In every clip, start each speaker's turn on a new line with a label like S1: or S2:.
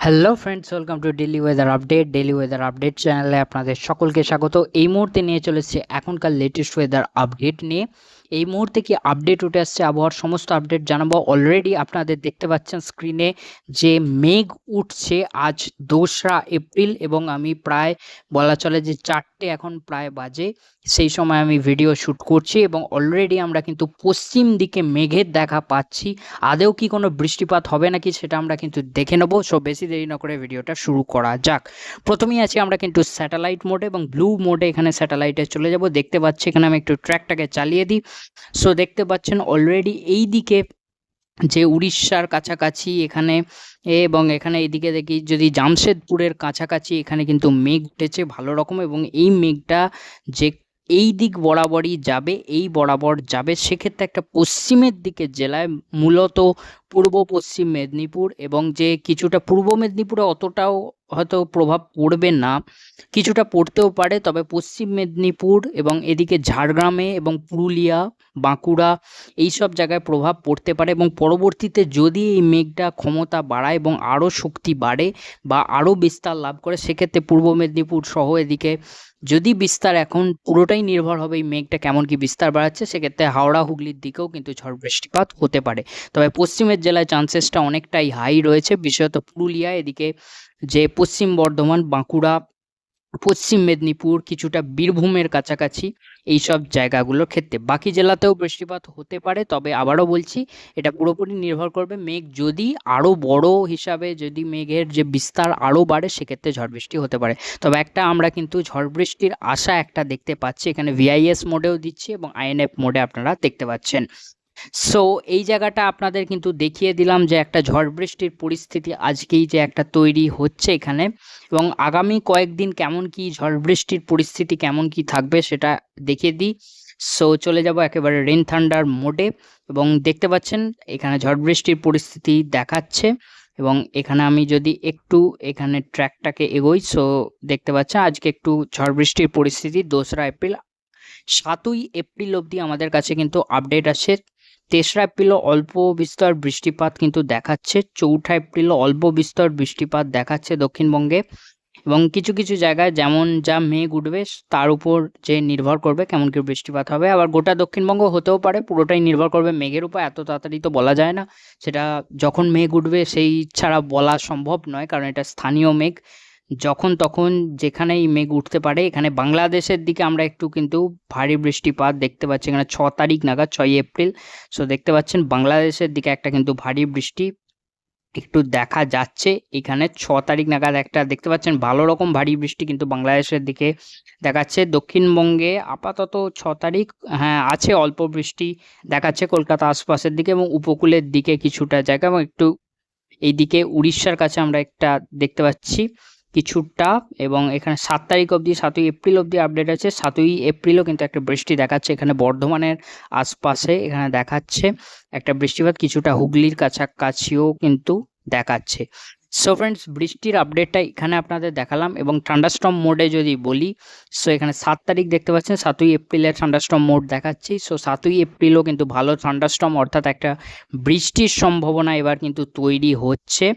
S1: Hello friends, welcome to daily weather update চ্যানেলে আপনাদের সকলকে স্বাগত। এই মুহূর্তে নিয়ে চলেছে এখনকার লেটেস্ট ওয়েদার আপডেট নিয়ে। এই মুহূর্তে কি আপডেট উঠে আসছে, আবহাওয়ার সমস্ত আপডেট জানাবো। অলরেডি আপনাদের দেখতে পাচ্ছেন স্ক্রিনে যে মেঘ উঠছে আজ 2রা এপ্রিল, এবং আমি প্রায় বলা চলে যে 4টে এখন প্রায় বাজে, সেই সময় আমি ভিডিও শ্যুট করছি এবং অলরেডি আমরা কিন্তু পশ্চিম দিকে মেঘের দেখা পাচ্ছি। আদৌ কি কোনো বৃষ্টিপাত হবে নাকি সেটা আমরা কিন্তু দেখে নেবো। সো বেশি দেরি না করে ভিডিওটা শুরু করা যাক। প্রথমেই আছি আমরা কিন্তু স্যাটেলাইট মোডে এবং ব্লু মোডে। এখানে স্যাটেলাইটে চলে যাব। দেখতে পাচ্ছি এখানে আমি একটু ট্র্যাকটাকে চালিয়ে দিই। সো দেখতে পাচ্ছেন অলরেডি এই দিকে যে উড়িষ্যার কাছাকাছি এখানে এবং এখানে এইদিকে দেখি যদি জামশেদপুরের কাছাকাছি এখানে কিন্তু মেঘ উঠেছে ভালো রকম, এবং এই মেঘটা যে এই দিক বরাবরই যাবে, এই বরাবর যাবে, সেক্ষেত্রে একটা পশ্চিমের দিকের জেলায়, মূলত পূর্ব পশ্চিম মেদিনীপুর, এবং যে কিছুটা পূর্ব মেদিনীপুরে অতটাও হয়তো প্রভাব পড়বে না, কিছুটা পড়তেও পারে, তবে পশ্চিম মেদিনীপুর এবং এদিকে ঝাড়গ্রামে এবং পুরুলিয়া, বাঁকুড়া এই সব জায়গায় প্রভাব পড়তে পারে। এবং পরবর্তীতে যদি এই মেঘটা ক্ষমতা বাড়ায় এবং আরও শক্তি বাড়ে বা আরও বিস্তার লাভ করে, সেক্ষেত্রে পূর্ব মেদিনীপুর সহ এদিকে যদি বিস্তার, এখন পুরোটাই নির্ভর হবে এই মেঘটা কেমন কি বিস্তার বাড়াচ্ছে, সেক্ষেত্রে হাওড়া হুগলির দিকেও কিন্তু ঝড় বৃষ্টিপাত হতে পারে। তবে পশ্চিমের জেলায় চান্সেসটা অনেকটাই হাই রয়েছে, বিশেষত পুরুলিয়া, এদিকে যে পশ্চিম বর্ধমান, বাঁকুড়া, পশ্চিম মেদিনীপুর, কিছুটা বীরভূমের কাছাকাছি এই সব জায়গাগুলোর ক্ষেত্রে। বাকি জেলাতেও বৃষ্টিপাত হতে পারে, তবে আবারও বলছি এটা পুরোপুরি নির্ভর করবে মেঘ যদি আরও বড় হিসাবে, যদি মেঘের যে বিস্তার আরও বাড়ে, সেক্ষেত্রে ঝড় বৃষ্টি হতে পারে। তবে একটা আমরা কিন্তু ঝড় বৃষ্টির আশা একটা দেখতে পাচ্ছি, এখানে ভিআইএস মোডেও দিচ্ছি এবং আইএনএফ মোডে আপনারা দেখতে পাচ্ছেন। সো এই জায়গাটা আপনাদের কিন্তু দেখিয়ে দিলাম যে একটা ঝড় বৃষ্টির পরিস্থিতি আজকেই যে একটা তৈরি হচ্ছে এখানে, এবং আগামী কয়েকদিন কেমন কি ঝড় বৃষ্টির পরিস্থিতি কেমন কি থাকবে সেটা দেখিয়ে দিই। সো চলে যাব একেবারে রেন থান্ডার মোডে, এবং দেখতে পাচ্ছেন এখানে ঝড় বৃষ্টির পরিস্থিতি দেখাচ্ছে। এবং এখানে আমি যদি একটু এখানে ট্র্যাকটাকে এগোই, সো দেখতে পাচ্ছেন আজকে একটু ঝড় বৃষ্টির পরিস্থিতি 2রা এপ্রিল, 7ই এপ্রিল অবধি আমাদের কাছে কিন্তু আপডেট আসে। 3রা এপ্রিলও অল্প বিস্তর বৃষ্টিপাত কিন্তু দেখাচ্ছে, 4ঠা এপ্রিলও অল্প বিস্তর বৃষ্টিপাত দেখাচ্ছে দক্ষিণবঙ্গে, এবং কিছু কিছু জায়গায় যেমন যা মেঘ উঠবে তার উপর যে নির্ভর করবে কেমন কি বৃষ্টিপাত হবে। আবার গোটা দক্ষিণবঙ্গ হতেও পারে, পুরোটাই নির্ভর করবে মেঘের উপর। এত তাড়াতাড়ি তো বলা যায় না, সেটা যখন মেঘ উঠবে সেই ছাড়া বলা সম্ভব নয়, কারণ এটা স্থানীয় মেঘ, যখন তখন যেখানেই মেঘ উঠতে পারে। এখানে বাংলাদেশের দিকে আমরা একটু কিন্তু ভারী বৃষ্টিপাত দেখতে পাচ্ছি এখানে 6 তারিখ নাগাদ, 6ই এপ্রিল। সো দেখতে পাচ্ছেন বাংলাদেশের দিকে একটা কিন্তু ভারী বৃষ্টি একটু দেখা যাচ্ছে। এখানে 6 তারিখ নাগাদ একটা দেখতে পাচ্ছেন ভালো রকম ভারী বৃষ্টি কিন্তু বাংলাদেশের দিকে দেখাচ্ছে। দক্ষিণবঙ্গে আপাতত 6 তারিখ হ্যাঁ আছে, অল্প বৃষ্টি দেখাচ্ছে কলকাতা আশপাশের দিকে এবং উপকূলের দিকে কিছুটা জায়গা, এবং একটু এইদিকে উড়িষ্যার কাছে আমরা একটা দেখতে পাচ্ছি কিছুটা। এবং এখানে 7 তারিখ অবধি, 7ই এপ্রিল অবধি আপডেট আছে। 7ই এপ্রিলও কিন্তু একটা বৃষ্টি দেখাচ্ছে এখানে বর্ধমানের আশপাশে, এখানে দেখাচ্ছে একটা বৃষ্টিপাত, কিছুটা হুগলির কাছাকাছিও কিন্তু দেখাচ্ছে। সো ফ্রেন্ডস, বৃষ্টির আপডেটটা এখানে আপনাদের দেখালাম। এবং থান্ডারস্টর্ম মোডে যদি বলি, সো এখানে 7 তারিখ দেখতে পাচ্ছেন, 7ই এপ্রিলের থান্ডারস্টর্ম মোড দেখাচ্ছি। সো 7ই এপ্রিলও কিন্তু ভালো থান্ডারস্টর্ম, অর্থাৎ একটা বৃষ্টির সম্ভাবনা এবার কিন্তু তৈরি হচ্ছে।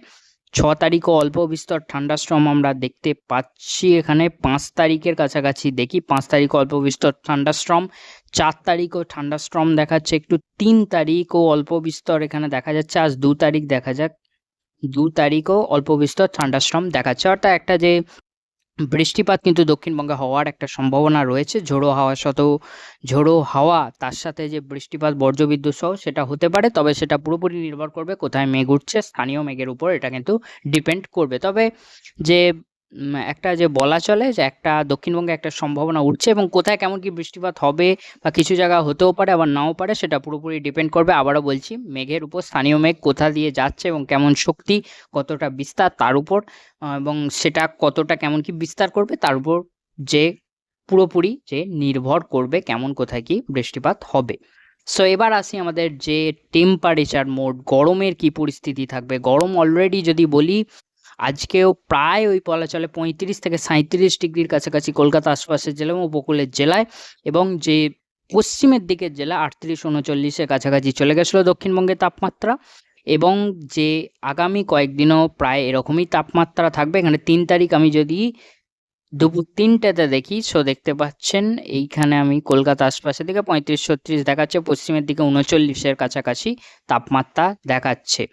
S1: 6 তারিখও অল্প বিস্তর থান্ডারস্টর্ম আমরা দেখতে পাচ্ছি এখানে। 5 তারিখের কাছাকাছি দেখি, 5 তারিখ অল্প বিস্তর থান্ডারস্টর্ম, 4 তারিখও থান্ডারস্টর্ম দেখাচ্ছে একটু, 3 তারিখও অল্প বিস্তর এখানে দেখা যাচ্ছে। আজ 2 তারিখ দেখা যাক, 2 তারিখও অল্প বিস্তর থান্ডারস্টর্ম দেখাচ্ছে। অর্থাৎ একটা যে বৃষ্টিপাত কিন্তু দক্ষিণবঙ্গে হওয়ার একটা সম্ভাবনা রয়েছে, ঝোড়ো হাওয়া সত্ত্বেও, ঝোড়ো হাওয়া তার সাথে যে বৃষ্টিপাত বজ্রবিদ্যুৎ সহ সেটা হতে পারে। তবে সেটা পুরোপুরি নির্ভর করবে কোথায় মেঘ উঠছে, স্থানীয় মেঘের উপর এটা কিন্তু ডিপেন্ড করবে। তবে যে একটা যে বলা চলে যে একটা দক্ষিণবঙ্গে একটা সম্ভাবনা উঠছে, এবং কোথায় কেমন কি বৃষ্টিপাত হবে বা কিছু জায়গা হতেও পারে আবার নাও পারে, সেটা পুরোপুরি ডিপেন্ড করবে, আবারও বলছি, মেঘের উপর, স্থানীয় মেঘ কোথা দিয়ে যাচ্ছে এবং কেমন শক্তি, কতটা বিস্তার তার উপর, এবং সেটা কতটা কেমন কি বিস্তার করবে তার উপর যে পুরোপুরি যে নির্ভর করবে কেমন কোথায় কি বৃষ্টিপাত হবে। সো এবার আসি আমাদের যে টেম্পারেচার মোড, গরমের কি পরিস্থিতি থাকবে। গরম অলরেডি যদি বলি, আজকেও প্রায় ওই বলা চলে 35 থেকে 37 ডিগ্রির কাছাকাছি কলকাতা আশপাশের জেলা এবং উপকূলের জেলায়, এবং যে পশ্চিমের দিকের জেলা 38-39-এর কাছাকাছি চলে গেছিলো দক্ষিণবঙ্গের তাপমাত্রা। এবং যে আগামী কয়েকদিনও প্রায় এরকমই তাপমাত্রা থাকবে। এখানে 3 তারিখ আমি যদি দুপুর 3টেতে দেখি, সো দেখতে পাচ্ছেন এইখানে আমি কলকাতা আশপাশের দিকে 35-36 দেখাচ্ছে, পশ্চিমের দিকে 39-এর কাছাকাছি তাপমাত্রা দেখাচ্ছে।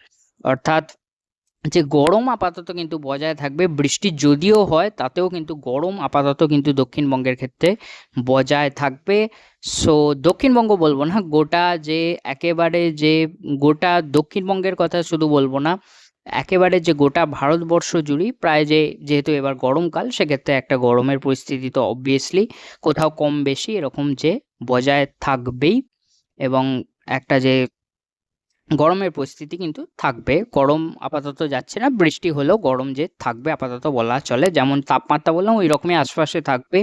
S1: অর্থাৎ যে গরম আপাতত কিন্তু বজায় থাকবে, বৃষ্টি যদিও হয় তাতেও কিন্তু গরম আপাতত কিন্তু দক্ষিণবঙ্গের ক্ষেত্রে বজায় থাকবে। সো দক্ষিণবঙ্গ বলবো না, গোটা দক্ষিণবঙ্গের কথা শুধু বলবো না, একেবারে যে গোটা ভারতবর্ষ জুড়েই প্রায় যেহেতু এবার গরমকাল, সেক্ষেত্রে একটা গরমের পরিস্থিতি তো অবভিয়াসলি কোথাও কম বেশি এরকম যে বজায় থাকবেই, এবং একটা যে গরমের পরিস্থিতি কিন্তু থাকবে। গরম আপাতত যাচ্ছে না, বৃষ্টি হলেও গরম যে থাকবে আপাতত বলা চলে। যেমন তাপমাত্রা বললাম ওই রকমই আশপাশে থাকবে।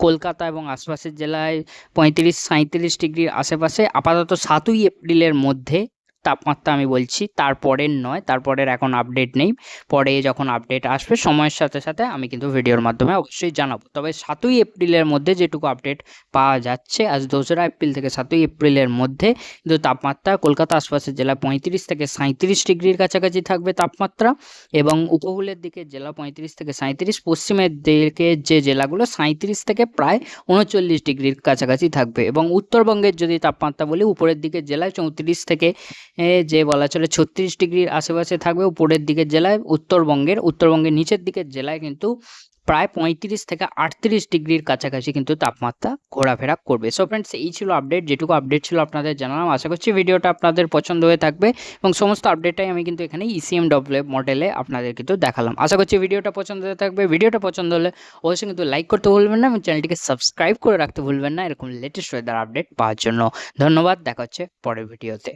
S1: কলকাতা এবং আশপাশের জেলায় 35-37 ডিগ্রির আশেপাশে আপাতত 7ই এপ্রিলের মধ্যে তাপমাত্রা আমি বলছি, তারপরের নয়, তারপরের এখন আপডেট নেই। পরে যখন আপডেট আসবে সময়ের সাথে সাথে আমি কিন্তু ভিডিওর মাধ্যমে অবশ্যই জানাবো। তবে 7ই এপ্রিলের মধ্যে যেটুকু আপডেট পাওয়া যাচ্ছে, আজ 2রা এপ্রিল থেকে 7ই এপ্রিলের মধ্যে কিন্তু তাপমাত্রা কলকাতা আশপাশের জেলায় 35-37 ডিগ্রির কাছাকাছি থাকবে তাপমাত্রা, এবং উপকূলের দিকের জেলা 35-37, পশ্চিমের দিকের যে জেলাগুলো 37 থেকে প্রায় 39 ডিগ্রির কাছাকাছি থাকবে। এবং উত্তরবঙ্গের যদি তাপমাত্রা বলি, উপরের দিকের জেলায় 34 থেকে যে বলা চলে 36 ডিগ্রির আশেপাশে থাকবে উপরের দিকের জেলায়। উত্তরবঙ্গের নিচের দিকের জেলায় কিন্তু প্রায় 35-38 ডিগ্রির কাছাকাছি কিন্তু তাপমাত্রা ঘোরাফেরা করবে। সো ফ্রেন্ডস, এই ছিল আপডেট, যেটুকু আপডেট ছিল আপনাদের জানালাম। আশা করছি ভিডিওটা আপনাদের পছন্দ হয়ে থাকবে, এবং সমস্ত আপডেটটাই আমি কিন্তু এখানে ECMWF মডেলে আপনাদের কিন্তু দেখালাম। আশা করছি ভিডিওটা পছন্দ হয়ে থাকবে। ভিডিওটা পছন্দ হলে অবশ্যই কিন্তু লাইক করতে ভুলবেন না, এবং চ্যানেলটিকে সাবস্ক্রাইব করে রাখতে ভুলবেন না এরকম লেটেস্ট ওয়েদার আপডেট পাওয়ার জন্য। ধন্যবাদ, দেখা হচ্ছে পরের ভিডিওতে।